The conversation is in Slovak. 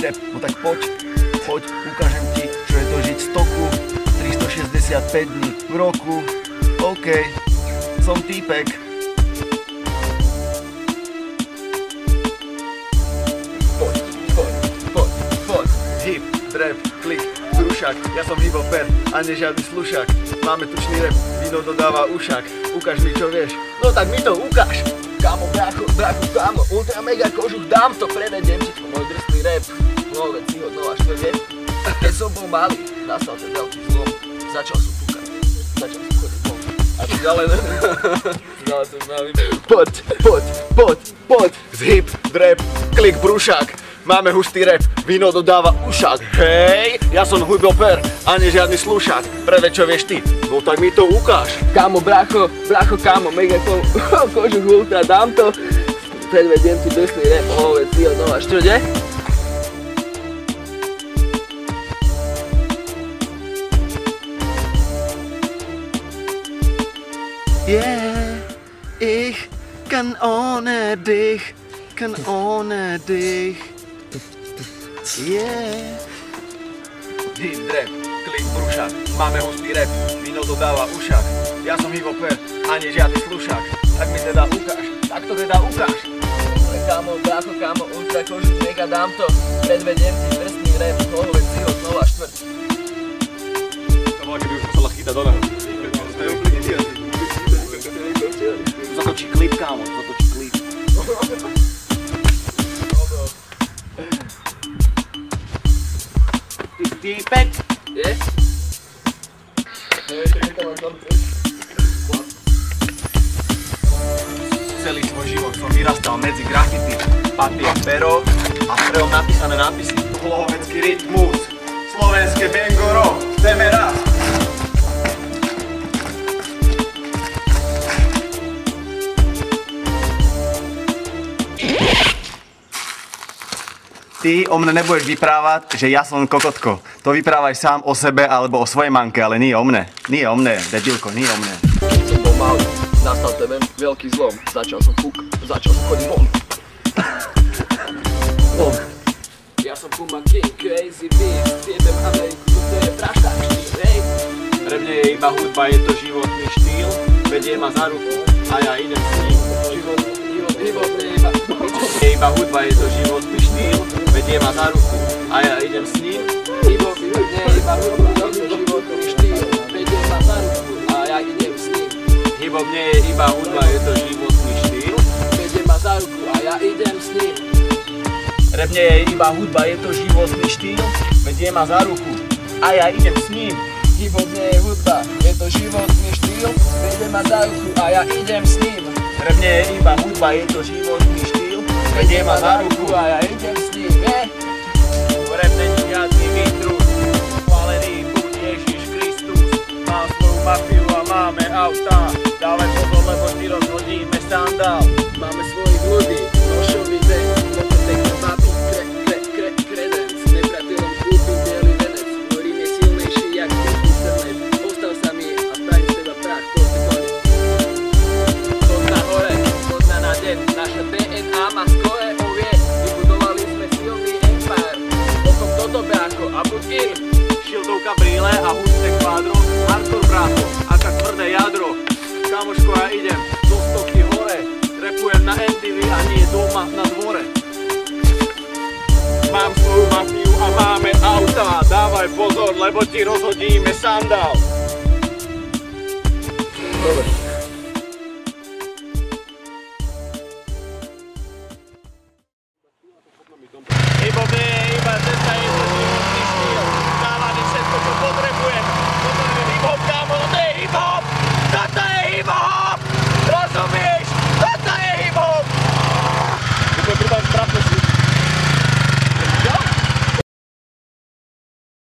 rap. No tak poď, ukážem ti, čo je to žiť v stoku, 365 dní v roku. OK, som týpek. Poď, hip, rap, klik, drušák, ja som hip-hopper a nie žiadny slušák. Máme tučný rap, víno dodáva ušák. Ukáž mi, čo vieš, no tak mi to ukáž. Kámo, brácho, kámo, ultra mega kožuch, dám to, prevediem ti to, môj drsný rap. No veď si ho dnova štvrde. Keď som bol malý, nastal ten veľký zlom, začal som púkať, začal som chodiť von. A ty ďalej to znamená. Poď, z hip, rap, klik, brúšák. Máme hustý rap, víno dodáva ušák. Hej, ja som hip-hopper a nie žiadny slušák. Prvé, čo vieš ty, no tak mi to ukáž. Kámo, brácho, kámo, mega kožuch ultra, dám to. Predvediem ti drsný rap, veď si ho dnova štvrde. Yeah, ich kann ohne dich, Yeah. Hip, rap, klik, brúšák, máme hustý rap, víno dodáva ušák. Ja som hip-hopper a nie žiadny slušák. Tak mi teda ukáž, tak to teda ukáž. Kámo, brácho, kámo, ultra kožuch, mega dám to. Predvediem ti drsný rap, veď si ho dnova štvrť. To bola, keby už musela chytať do neho. Zatočí klip, kámo, zatočí klip. Týpek. Je? Celý svoj život som vyrastal medzi grafity, papier, pero a strelom napísané nápisy. Hlovecký rytmus, slovenské bengoro, ideme raz. Ty o mne nebudeš vyprávať, že ja som kokotko. To vyprávaj sám o sebe alebo o svojej manke, ale nie o mne. Nie o mne, debilko, nie o mne. Keď som bol malý, nastal ten veľký zlom. Začal som chodiť von. Ja som Puma King, Crazy Beast, jebem Ameriku, to je prašták štýl, hej. Pre mňa je iba hudba, je to životný štýl, vedie ma za ruku a ja idem s ním. Je iba hudba, je to životný štýl, vedie ma za ruku a ja idem s ním. Hip-hop je iba hudba, je to životný štýl, vedie ma za ruku a ja idem s ním. Hip-hop nie je iba hudba, je to životný štýl, vedie ma za ruku a ja idem s ním. Rap nie je iba hudba, je to životný štýl, vedie ma za ruku a ja idem s ním. Hip-hop nie je hudba, je to životný štýl, vedie ma za ruku a ja idem s ním. Rap nie je iba hudba, je to životný štýl, vedie ma za ruku a ja idem s ním, Rap není žiadny výtrus, chválený buď Ježiš Kristus. Mám svoju mafiu a máme autá, dávaj pozor, lebo ti rozhodíme sandál. Máme svojich ľudí, nošový vek, pekné baby, kredenc, nepriateľom kúpim bielý venec, ktorým je silnejší jak internet. Postav sa mi a spravím z teba prach, to si konec. Skok na hore, skok na deň, naša DNA má skore ovie, vybudovali sme silný empire. Potom toto brácho a buď in, šildovka brýle a husté kvádro, hardcore brácho, aká tvrdé jadro. Kamoško, ja idem do stoky hore, repujem na MTV a nie doma na dvore. Mám svoju mafiu a máme auta, dávaj pozor, lebo ti rozhodíme sandál.